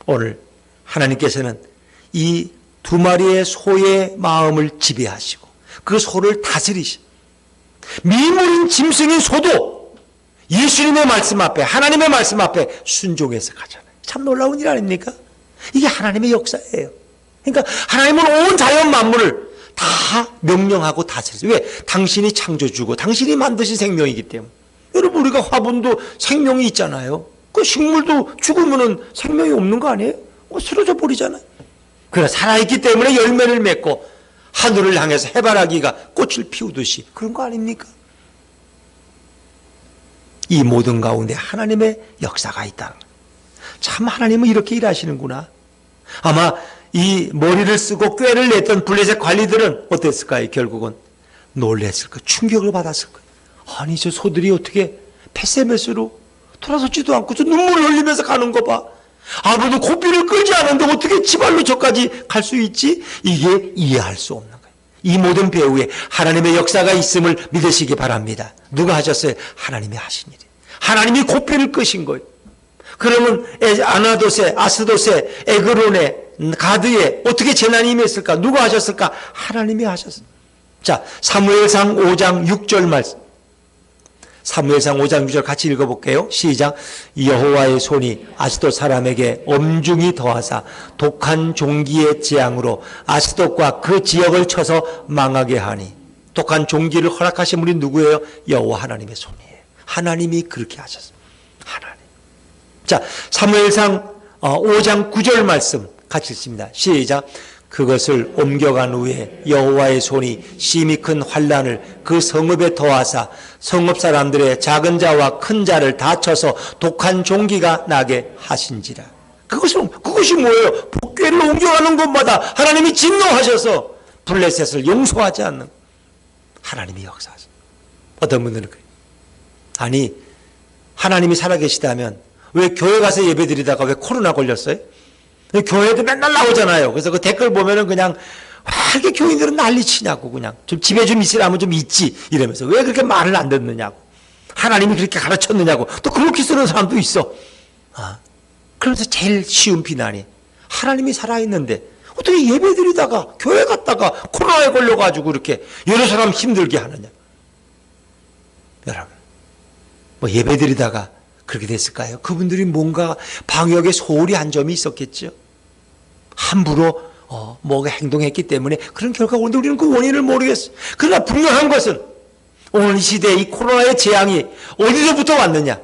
오늘 하나님께서는 이 두 마리의 소의 마음을 지배하시고 그 소를 다스리시고 미물인 짐승인 소도 예수님의 말씀 앞에 하나님의 말씀 앞에 순종해서 가잖아요. 참 놀라운 일 아닙니까? 이게 하나님의 역사예요. 그러니까 하나님은 온 자연 만물을 다 명령하고 다스리세요. 왜? 당신이 창조주고 당신이 만드신 생명이기 때문에. 여러분 우리가 화분도 생명이 있잖아요. 그 식물도 죽으면 생명이 없는 거 아니에요? 쓰러져 버리잖아요. 그러나 살아있기 때문에 열매를 맺고 하늘을 향해서 해바라기가 꽃을 피우듯이 그런 거 아닙니까? 이 모든 가운데 하나님의 역사가 있다는 거예요. 참 하나님은 이렇게 일하시는구나. 아마 이 머리를 쓰고 꾀를 냈던 블레셋 관리들은 어땠을까요? 결국은 놀랬을 거예요. 충격을 받았을 거예요. 아니 저 소들이 어떻게 벳세메스로 돌아서지도 않고 저 눈물을 흘리면서 가는 거 봐. 아무도 고삐를 끌지 않은데 어떻게 지발로 저까지 갈 수 있지? 이게 이해할 수 없는 거예요. 이 모든 배후에 하나님의 역사가 있음을 믿으시기 바랍니다. 누가 하셨어요? 하나님이 하신 일이에요. 하나님이 고삐를 끄신 거예요. 그러면 아나도세, 아스도세, 에그론에, 가드에 어떻게 재난이 임했을까? 누가 하셨을까? 하나님이 하셨어요. 자, 사무엘상 5장 6절 말씀. 사무엘상 5장 6절 같이 읽어볼게요. 시작. 여호와의 손이 아스돗 사람에게 엄중히 더하사 독한 종기의 재앙으로 아스돗과 그 지역을 쳐서 망하게 하니. 독한 종기를 허락하신 분이 누구예요? 여호와 하나님의 손이에요. 하나님이 그렇게 하셨어요. 하나님. 자, 사무엘상 5장 9절 말씀 같이 읽습니다. 시작. 그것을 옮겨간 후에 여호와의 손이 심히 큰 환난을 그 성읍에 더하사 성읍 사람들의 작은 자와 큰 자를 다 쳐서 독한 종기가 나게 하신지라. 그것이 뭐예요? 복궤를 옮겨가는 것마다 하나님이 진노하셔서 블레셋을 용서하지 않는 하나님이 역사하죠. 어떤 분들은 그래요. 아니 하나님이 살아계시다면 왜 교회 가서 예배 드리다가 왜 코로나 걸렸어요? 교회도 맨날 나오잖아요. 그래서 그 댓글 보면은 그냥 왜 이렇게 교인들은 난리치냐고, 그냥 좀 집에 좀 있으라면 좀 있지 이러면서 왜 그렇게 말을 안 듣느냐고, 하나님이 그렇게 가르쳤느냐고 또 그렇게 쓰는 사람도 있어. 그러면서 제일 쉬운 비난이, 하나님이 살아있는데 어떻게 예배 드리다가 교회 갔다가 코로나에 걸려가지고 이렇게 여러 사람 힘들게 하느냐. 여러분, 뭐 예배 드리다가 그렇게 됐을까요? 그분들이 뭔가 방역에 소홀히 한 점이 있었겠죠. 함부로 뭐가 행동했기 때문에 그런 결과가 오는데 우리는 그 원인을 모르겠어요. 그러나 분명한 것은 오늘 이 시대에 이 코로나의 재앙이 어디서부터 왔느냐.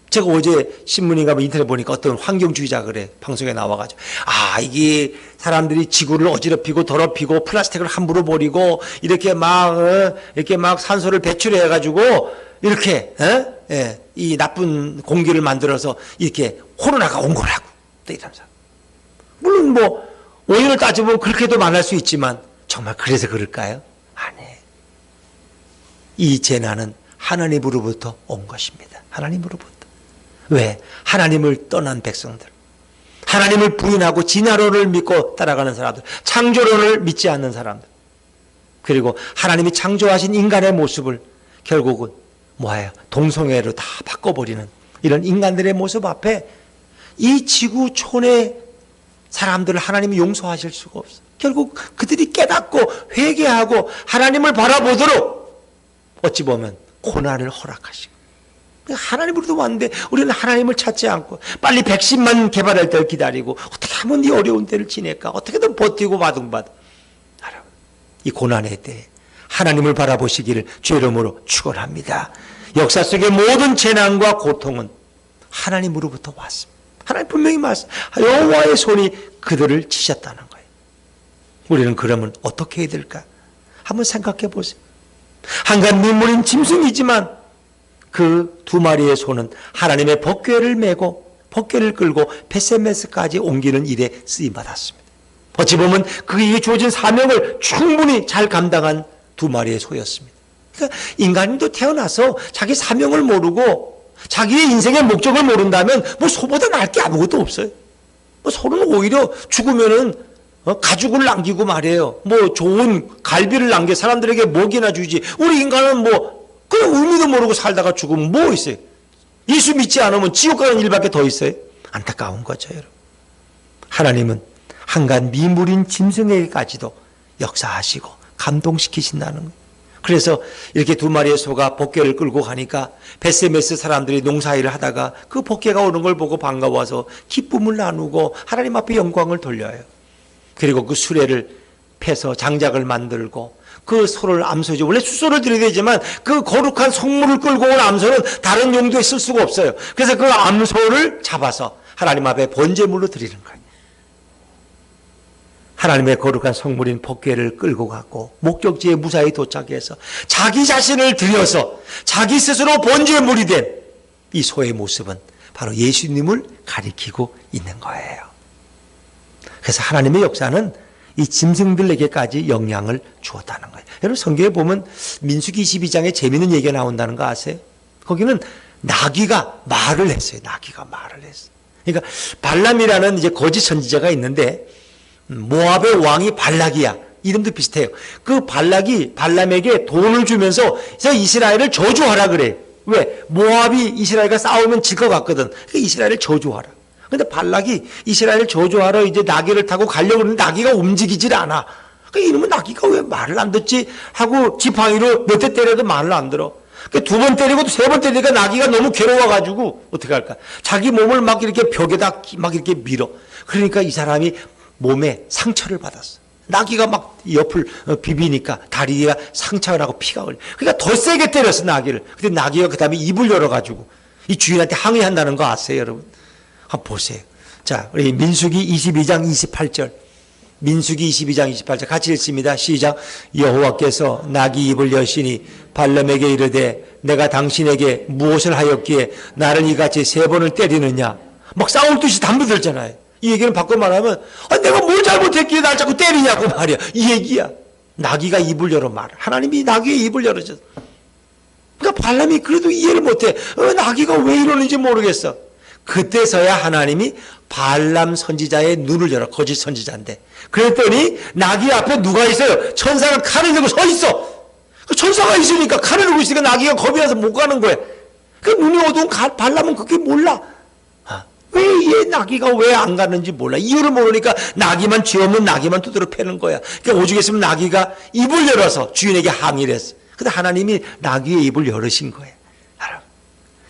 제가 어제 신문인가 뭐 인터넷 보니까 어떤 환경주의자 그래 방송에 나와가지고, 이게 사람들이 지구를 어지럽히고 더럽히고 플라스틱을 함부로 버리고 이렇게 막 산소를 배출해가지고 이렇게 이 나쁜 공기를 만들어서 이렇게 코로나가 온 거라고 이러면서. 물론 뭐 원인을 따져보면 그렇게도 말할 수 있지만 정말 그래서 그럴까요? 아니에요. 이 재난은 하나님으로부터 온 것입니다. 하나님으로부터. 왜? 하나님을 떠난 백성들, 하나님을 부인하고 진화론을 믿고 따라가는 사람들, 창조론을 믿지 않는 사람들, 그리고 하나님이 창조하신 인간의 모습을 결국은 뭐예요? 동성애로 다 바꿔버리는 이런 인간들의 모습 앞에 이 지구촌의 사람들을 하나님이 용서하실 수가 없어요. 결국 그들이 깨닫고 회개하고 하나님을 바라보도록 어찌 보면 고난을 허락하시고, 하나님으로도 왔는데 우리는 하나님을 찾지 않고 빨리 백신만 개발할 때를 기다리고 어떻게 하면 이 어려운 때를 지낼까, 어떻게든 버티고 바둥바둥. 이 고난의 때에 하나님을 바라보시기를 주의 이름으로 축원합니다. 역사 속의 모든 재난과 고통은 하나님으로부터 왔습니다. 하나님 분명히 말씀, 여호와의 손이 그들을 치셨다는 거예요. 우리는 그러면 어떻게 해야 될까? 한번 생각해 보세요. 한간 눈물인 짐승이지만 그 두 마리의 소는 하나님의 법궤를 메고 법궤를 끌고 벳세메스까지 옮기는 일에 쓰임받았습니다. 어찌 보면 그에게 주어진 사명을 충분히 잘 감당한 두 마리의 소였습니다. 그러니까 인간도 태어나서 자기 사명을 모르고 자기의 인생의 목적을 모른다면 뭐 소보다 나을 게 아무것도 없어요. 뭐 소는 오히려 죽으면은 가죽을 남기고 말이에요. 뭐 좋은 갈비를 남겨 사람들에게 먹이나 주지. 우리 인간은 뭐 그냥 의미도 모르고 살다가 죽으면 뭐 있어요? 예수 믿지 않으면 지옥 가는 일밖에 더 있어요? 안타까운 거죠, 여러분. 하나님은 한간 미물인 짐승에게까지도 역사하시고 감동시키신다는 거예요. 그래서 이렇게 두 마리의 소가 복궤를 끌고 가니까 벳세메스 사람들이 농사일을 하다가 그 복궤가 오는 걸 보고 반가워서 기쁨을 나누고 하나님 앞에 영광을 돌려요. 그리고 그 수레를 패서 장작을 만들고 그 소를 암소죠. 원래 수소를 드려야 되지만 그 거룩한 성물을 끌고 온 암소는 다른 용도에 쓸 수가 없어요. 그래서 그 암소를 잡아서 하나님 앞에 번제물로 드리는 거예요. 하나님의 거룩한 성물인 복궤를 끌고 갔고 목적지에 무사히 도착해서 자기 자신을 들여서 자기 스스로 번제물이 된 이 소의 모습은 바로 예수님을 가리키고 있는 거예요. 그래서 하나님의 역사는 이 짐승들에게까지 영향을 주었다는 거예요. 여러분 성경에 보면 민수기 22장에 재미있는 얘기가 나온다는 거 아세요? 거기는 나귀가 말을 했어요. 나귀가 말을 했어요. 그러니까 발람이라는 이제 거짓 선지자가 있는데 모압의 왕이 발락이야. 이름도 비슷해요. 그 발락이 발람에게 돈을 주면서 이스라엘을 저주하라 그래. 왜? 모압이 이스라엘과 싸우면 질 것 같거든. 그러니까 이스라엘을 저주하라. 근데 발락이 이스라엘을 저주하러 이제 나귀를 타고 가려고 하는데 나귀가 움직이질 않아. 그러니까 이놈은 나귀가 왜 말을 안 듣지? 하고 지팡이로 몇 대 때려도 말을 안 들어. 그러니까 두 번 때리고 세 번 때리니까 나귀가 너무 괴로워가지고 어떻게 할까? 자기 몸을 막 이렇게 벽에다 막 이렇게 밀어. 그러니까 이 사람이 몸에 상처를 받았어. 나귀가 막 옆을 비비니까 다리가 상처가 나고 피가 흘려. 그러니까 더 세게 때렸어, 나귀를. 근데 나귀가 그 다음에 입을 열어가지고 이 주인한테 항의한다는 거 아세요, 여러분? 한번 보세요. 자, 우리 민수기 22장 28절. 민수기 22장 28절 같이 읽습니다. 시작. 여호와께서 나귀 입을 여시니 발람에게 이르되 내가 당신에게 무엇을 하였기에 나를 이같이 세 번을 때리느냐. 막 싸울 듯이 담벼들잖아요. 이 얘기는 바꿔 말하면 내가 뭘 잘못했기에 날 자꾸 때리냐고 말이야. 이 얘기야. 나귀가 입을 열어 말을. 하나님이 나귀의 입을 열어줬어. 그러니까 발람이 그래도 이해를 못해. 나귀가 왜 이러는지 모르겠어. 그때서야 하나님이 발람 선지자의 눈을 열어. 거짓 선지자인데. 그랬더니 나귀 앞에 누가 있어요? 천사가 칼을 들고 서 있어. 그 천사가 있으니까 칼을 들고 있으니까 나귀가 겁이 나서 못 가는 거야. 그 눈이 어두운 발람은 그게 몰라. 왜 얘 나귀가 왜 안 가는지 몰라. 이유를 모르니까 나귀만, 죄 없는 나귀만 두드려 패는 거야. 그러니까 오죽 했으면 나귀가 입을 열어서 주인에게 항의를 했어. 근데 하나님이 나귀의 입을 열으신 거예요.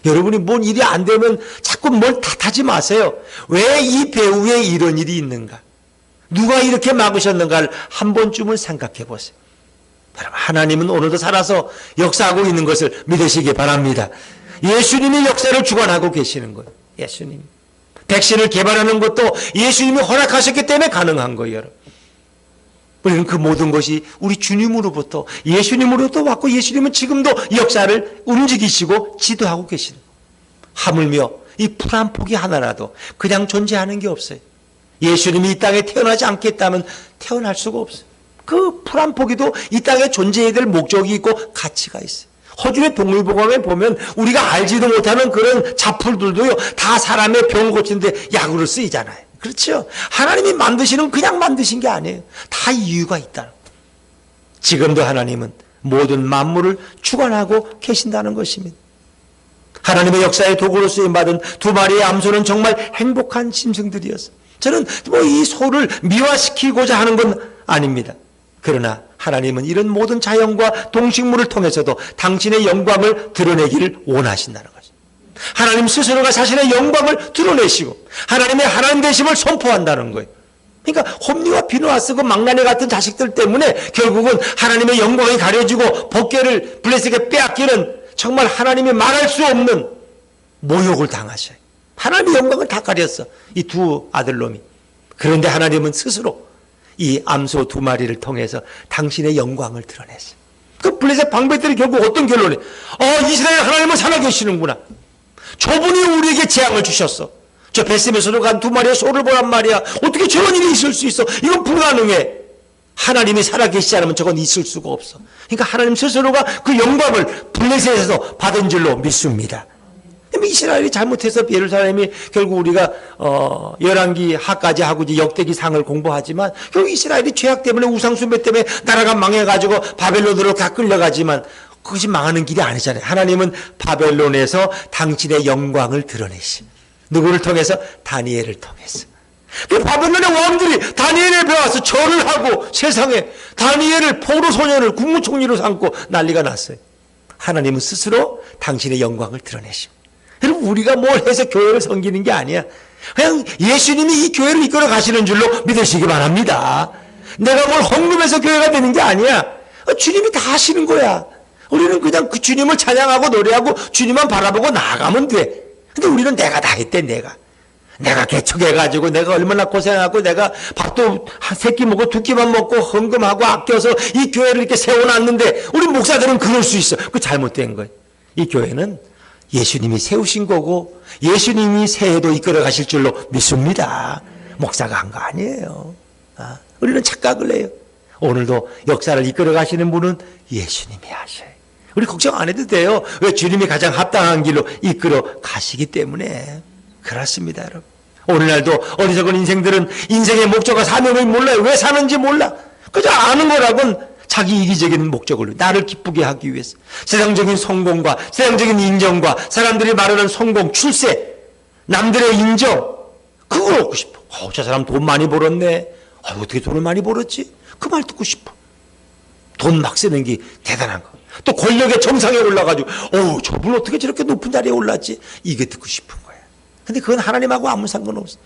여러분이 뭔 일이 안 되면 자꾸 뭘 탓하지 마세요. 왜 이 배후에 이런 일이 있는가? 누가 이렇게 막으셨는가를 한 번쯤은 생각해 보세요. 여러분, 하나님은 오늘도 살아서 역사하고 있는 것을 믿으시기 바랍니다. 예수님이 역사를 주관하고 계시는 거예요. 예수님. 백신을 개발하는 것도 예수님이 허락하셨기 때문에 가능한 거예요. 여러분. 우리는 그 모든 것이 우리 주님으로부터, 예수님으로부터 왔고, 예수님은 지금도 역사를 움직이시고 지도하고 계시는 거예요. 하물며 이 풀 한 포기 하나라도 그냥 존재하는 게 없어요. 예수님이 이 땅에 태어나지 않겠다면 태어날 수가 없어요. 그 풀 한 포기도 이 땅에 존재해야 될 목적이 있고 가치가 있어요. 호주의 동물보감에 보면 우리가 알지도 못하는 그런 잡풀들도요, 다 사람의 병 고치는데 약으로 쓰이잖아요. 그렇죠? 하나님이 만드시는 그냥 만드신 게 아니에요. 다 이유가 있다. 지금도 하나님은 모든 만물을 주관하고 계신다는 것입니다. 하나님의 역사의 도구로 쓰임받은 두 마리의 암소는 정말 행복한 짐승들이었어요. 저는 뭐 이 소를 미화시키고자 하는 건 아닙니다. 그러나 하나님은 이런 모든 자연과 동식물을 통해서도 당신의 영광을 드러내기를 원하신다는 거죠. 하나님 스스로가 자신의 영광을 드러내시고 하나님의 하나님 되심을 선포한다는 거예요. 그러니까 홈리와 비누아스 그 망나니 같은 자식들 때문에 결국은 하나님의 영광이 가려지고 법궤를 블레셋에게 빼앗기는 정말 하나님이 말할 수 없는 모욕을 당하셔요. 하나님의 영광을 다 가렸어, 이 두 아들놈이. 그런데 하나님은 스스로 이 암소 두 마리를 통해서 당신의 영광을 드러냈어요. 그 블레셋 방백들이 결국 어떤 결론이? 이스라엘 하나님은 살아계시는구나. 저분이 우리에게 재앙을 주셨어. 저 베스메스로 간 두 마리의 소를 보란 말이야. 어떻게 저런 일이 있을 수 있어? 이건 불가능해. 하나님이 살아계시지 않으면 저건 있을 수가 없어. 그러니까 하나님 스스로가 그 영광을 블레셋에서 받은 줄로 믿습니다. 이스라엘이 잘못해서 예루살렘이 결국 우리가 열왕기 하까지 하고 이제 역대기 상을 공부하지만 결국 이스라엘이 죄악 때문에 우상숭배 때문에 나라가 망해가지고 바벨론으로 다 끌려가지만 그것이 망하는 길이 아니잖아요. 하나님은 바벨론에서 당신의 영광을 드러내심. 누구를 통해서? 다니엘을 통해서. 그 바벨론의 왕들이 다니엘에 배워서 절을 하고 세상에 다니엘을 포로 소년을 국무총리로 삼고 난리가 났어요. 하나님은 스스로 당신의 영광을 드러내심. 여러분, 우리가 뭘 해서 교회를 섬기는 게 아니야. 그냥 예수님이 이 교회를 이끌어 가시는 줄로 믿으시기 바랍니다. 내가 뭘 헌금해서 교회가 되는 게 아니야. 주님이 다 하시는 거야. 우리는 그냥 그 주님을 찬양하고 노래하고 주님만 바라보고 나아가면 돼. 근데 우리는 내가 다 했대. 내가 개척해가지고 내가 얼마나 고생하고 내가 밥도 한 3끼 먹고 2끼만 먹고 헌금하고 아껴서 이 교회를 이렇게 세워놨는데 우리 목사들은 그럴 수 있어. 그거 잘못된 거예요. 이 교회는 예수님이 세우신 거고 예수님이 새해도 이끌어 가실 줄로 믿습니다. 목사가 한 거 아니에요. 우리는 착각을 해요. 오늘도 역사를 이끌어 가시는 분은 예수님이 하셔요. 우리 걱정 안 해도 돼요. 왜? 주님이 가장 합당한 길로 이끌어 가시기 때문에. 그렇습니다, 여러분. 오늘날도 어리석은 인생들은 인생의 목적과 사명을 몰라요. 왜 사는지 몰라. 그저 아는 거라고는 자기 이기적인 목적을, 나를 기쁘게 하기 위해서. 세상적인 성공과 세상적인 인정과 사람들이 말하는 성공, 출세, 남들의 인정, 그걸 얻고 싶어. 저 사람 돈 많이 벌었네. 어떻게 돈을 많이 벌었지? 그 말 듣고 싶어. 돈 막 쓰는 게 대단한 거. 또 권력의 정상에 올라가지고 저분 어떻게 저렇게 높은 자리에 올랐지? 이게 듣고 싶은 거야. 근데 그건 하나님하고 아무 상관없어.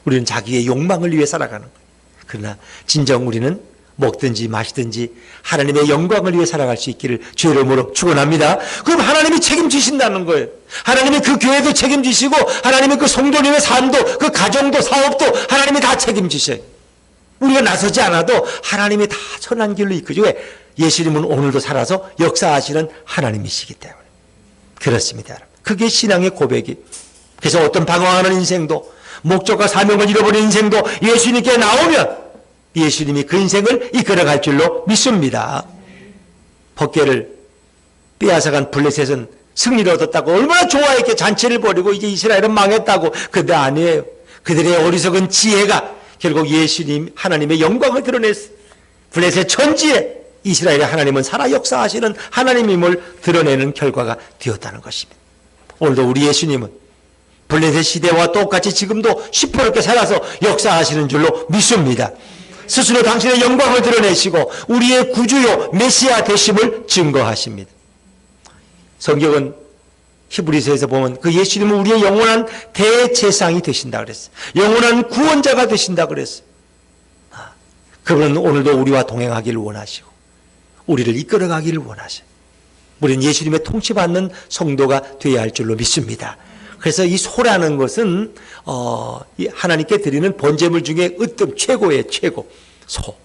우리는 자기의 욕망을 위해 살아가는 거예요. 그러나 진정 우리는 먹든지 마시든지 하나님의 영광을 위해 살아갈 수 있기를 주의 이름으로 축원합니다. 그럼 하나님이 책임지신다는 거예요. 하나님이 그 교회도 책임지시고 하나님이 그 성도님의 삶도 그 가정도 사업도 하나님이 다 책임지셔요. 우리가 나서지 않아도 하나님이 다 선한 길로 이끄죠. 왜? 예수님은 오늘도 살아서 역사하시는 하나님이시기 때문에. 그렇습니다, 여러분. 그게 신앙의 고백이. 그래서 어떤 방황하는 인생도 목적과 사명을 잃어버린 인생도 예수님께 나오면 예수님이 그 인생을 이끌어갈 줄로 믿습니다. 법궤를 빼앗아간 블레셋은 승리를 얻었다고 얼마나 좋아했게 잔치를 벌이고 이제 이스라엘은 망했다고. 그런데 아니에요. 그들의 어리석은 지혜가 결국 예수님 하나님의 영광을 드러냈어요. 블레셋 천지에 이스라엘의 하나님은 살아 역사하시는 하나님임을 드러내는 결과가 되었다는 것입니다. 오늘도 우리 예수님은 블레셋 시대와 똑같이 지금도 시퍼렇게 살아서 역사하시는 줄로 믿습니다. 스스로 당신의 영광을 드러내시고 우리의 구주요 메시아 되심을 증거하십니다. 성경은 히브리서에서 보면 그 예수님은 우리의 영원한 대제사장이 되신다 그랬어요. 영원한 구원자가 되신다 그랬어요. 그분은 오늘도 우리와 동행하기를 원하시고 우리를 이끌어가기를 원하셔요. 우리는 예수님의 통치받는 성도가 되어야 할 줄로 믿습니다. 그래서 이 소라는 것은 하나님께 드리는 번제물 중에 으뜸 최고의 최고 소.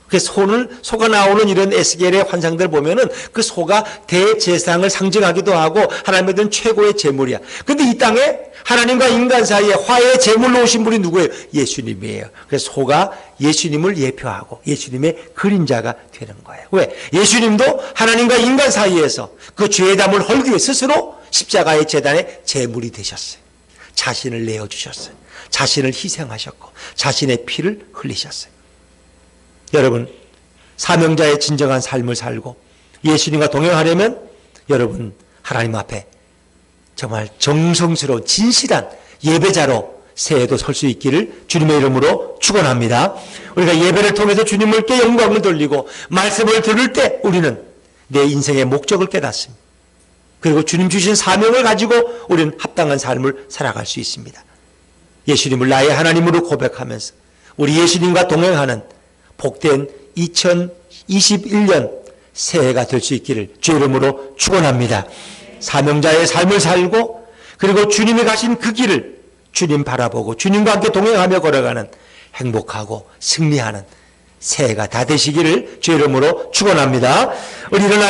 그 소가 나오는 이런 에스겔의 환상들 보면은 그 소가 대제사장을 상징하기도 하고 하나님의 든 최고의 제물이야. 근데 이 땅에 하나님과 인간 사이에 화해의 제물로 오신 분이 누구예요? 예수님이에요. 그래서 소가 예수님을 예표하고 예수님의 그림자가 되는 거예요. 왜? 예수님도 하나님과 인간 사이에서 그 죄의 담을 헐기 위해 스스로 십자가의 제단에 제물이 되셨어요. 자신을 내어주셨어요. 자신을 희생하셨고 자신의 피를 흘리셨어요. 여러분, 사명자의 진정한 삶을 살고 예수님과 동행하려면 여러분 하나님 앞에 정말 정성스러운 진실한 예배자로 새해도 설 수 있기를 주님의 이름으로 축원합니다. 우리가 예배를 통해서 주님께 영광을 돌리고 말씀을 들을 때 우리는 내 인생의 목적을 깨닫습니다. 그리고 주님 주신 사명을 가지고 우리는 합당한 삶을 살아갈 수 있습니다. 예수님을 나의 하나님으로 고백하면서 우리 예수님과 동행하는 복된 2021년 새해가 될 수 있기를 주의 이름으로 축원합니다. 사명자의 삶을 살고 그리고 주님이 가신 그 길을 주님 바라보고 주님과 함께 동행하며 걸어가는 행복하고 승리하는 새해가 다 되시기를 주의 이름으로 축원합니다. 우리 일어나